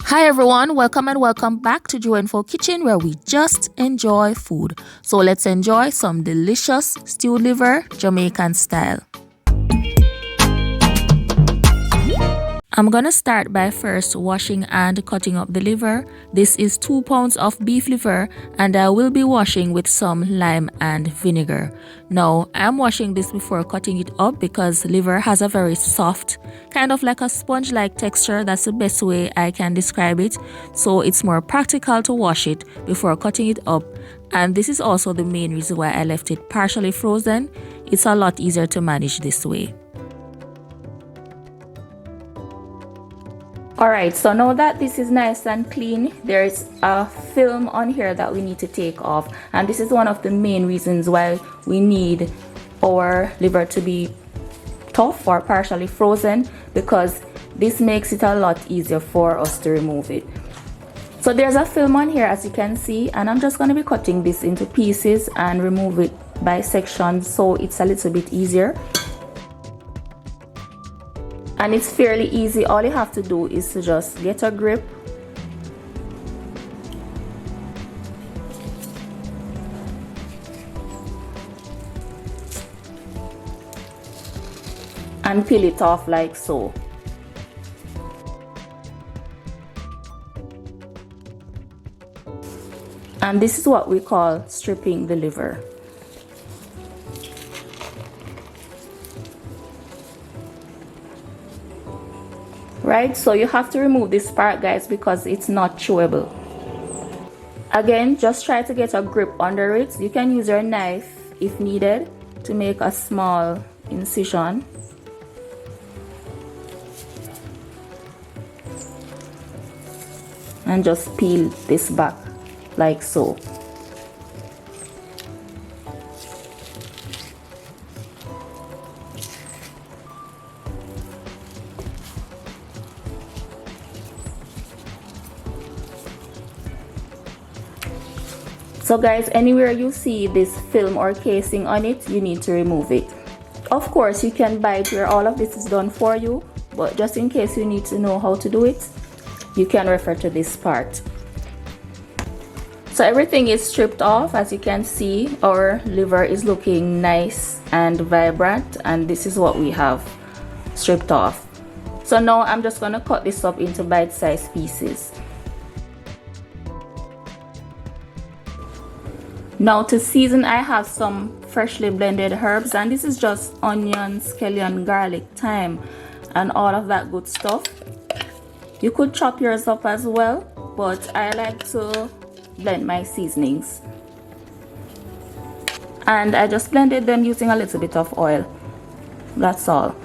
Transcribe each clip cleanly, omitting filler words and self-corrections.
Hi everyone, welcome and welcome back to JUENFO Kitchen where we just enjoy food. So let's enjoy some delicious stewed liver Jamaican style. I'm gonna start by first washing and cutting up the liver. This is 2 pounds of beef liver and I will be washing with some lime and vinegar. Now I'm washing this before cutting it up because liver has a very soft, kind of like a sponge-like texture. That's the best way I can describe it. So it's more practical to wash it before cutting it up. And this is also the main reason why I left it partially frozen. It's a lot easier to manage this way. Alright, so now that this is nice and clean, there is a film on here that we need to take off, and this is one of the main reasons why we need our liver to be tough or partially frozen, because this makes it a lot easier for us to remove it. So there's a film on here, as you can see, and I'm just going to be cutting this into pieces and remove it by sections so it's a little bit easier. And it's fairly easy. All you have to do is to just get a grip and peel it off like so. And this is what we call stripping the liver. Right, so you have to remove this part, guys, because it's not chewable. Again, just try to get a grip under it. You can use your knife if needed to make a small incision. And just peel this back like so. So guys, anywhere you see this film or casing on it, you need to remove it. Of course, you can buy it where all of this is done for you, but just in case you need to know how to do it, you can refer to this part. So everything is stripped off. As you can see, our liver is looking nice and vibrant, and this is what we have stripped off. So now I'm just going to cut this up into bite-sized pieces. Now to season, I have some freshly blended herbs, and this is just onion, scallion, garlic, thyme, and all of that good stuff. You could chop yours up as well, but I like to blend my seasonings. And I just blended them using a little bit of oil. That's all.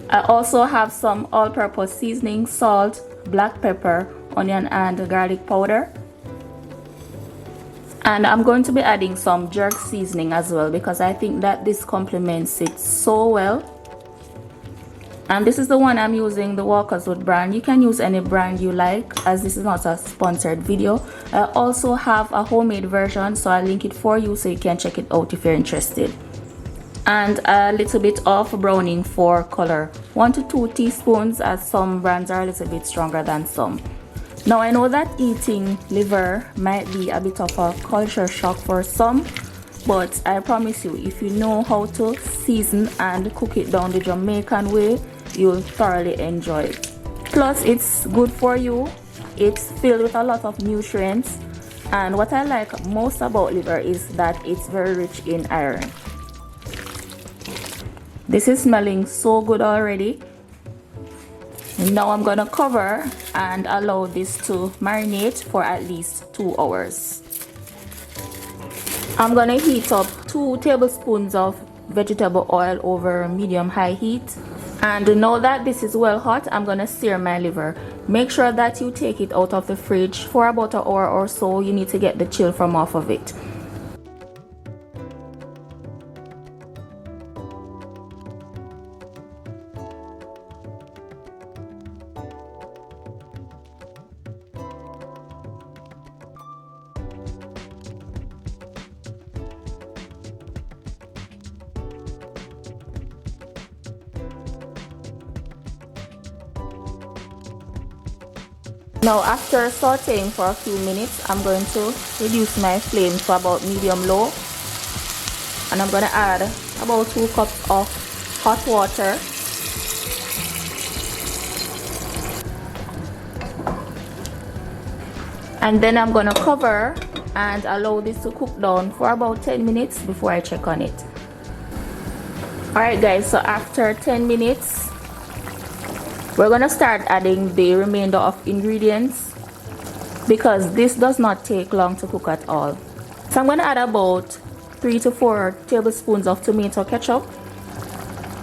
I also have some all-purpose seasoning, salt, black pepper, onion, and garlic powder. And I'm going to be adding some jerk seasoning as well, because I think that this complements it so well. And this is the one I'm using, the Walkerswood brand. You can use any brand you like, as this is not a sponsored video. I also have a homemade version, so I'll link it for you so you can check it out if you're interested. And a little bit of browning for color, 1 to 2 teaspoons, as some brands are a little bit stronger than some. Now I know that eating liver might be a bit of a culture shock for some, but I promise you, if you know how to season and cook it down the Jamaican way, you'll thoroughly enjoy it. Plus, it's good for you. It's filled with a lot of nutrients, and what I like most about liver is that it's very rich in iron. This is smelling so good already. Now I'm gonna cover and allow this to marinate for at least 2 hours. I'm gonna heat up 2 tablespoons of vegetable oil over medium-high heat. And now that this is well hot, I'm gonna sear my liver. Make sure that you take it out of the fridge for about an hour or so. You need to get the chill from off of it. Now after sauteing for a few minutes, I'm going to reduce my flame to about medium-low, and I'm going to add about 2 cups of hot water. And then I'm going to cover and allow this to cook down for about 10 minutes before I check on it. Alright guys, so after 10 minutes, we're going to start adding the remainder of ingredients, because this does not take long to cook at all. So I'm going to add about 3 to 4 tablespoons of tomato ketchup,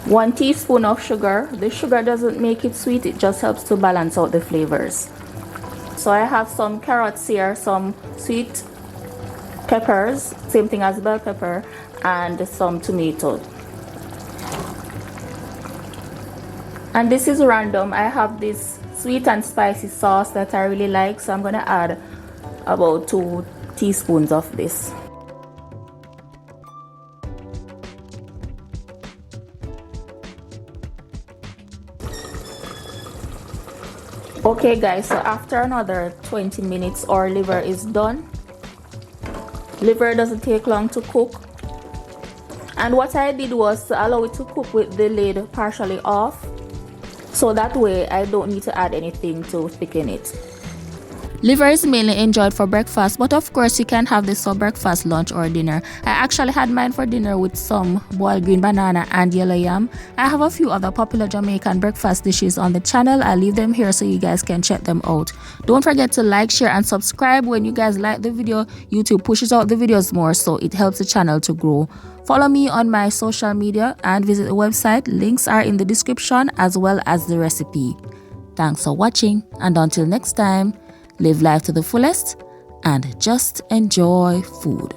1 teaspoon of sugar. The sugar doesn't make it sweet, it just helps to balance out the flavors. So I have some carrots here, some sweet peppers, same thing as bell pepper, and some tomatoes. And this is random. I have this sweet and spicy sauce that I really like, so I'm going to add about 2 teaspoons of this. Okay guys, so after another 20 minutes our liver is done. Liver doesn't take long to cook. And what I did was to allow it to cook with the lid partially off, so that way I don't need to add anything to thicken it. Liver is mainly enjoyed for breakfast, but of course you can have this for breakfast, lunch or dinner. I actually had mine for dinner with some boiled green banana and yellow yam. I have a few other popular Jamaican breakfast dishes on the channel. I'll leave them here so you guys can check them out. Don't forget to like, share and subscribe. When you guys like the video, YouTube pushes out the videos more, so it helps the channel to grow. Follow me on my social media and visit the website. Links are in the description as well as the recipe. Thanks for watching, and until next time, live life to the fullest and just enjoy food.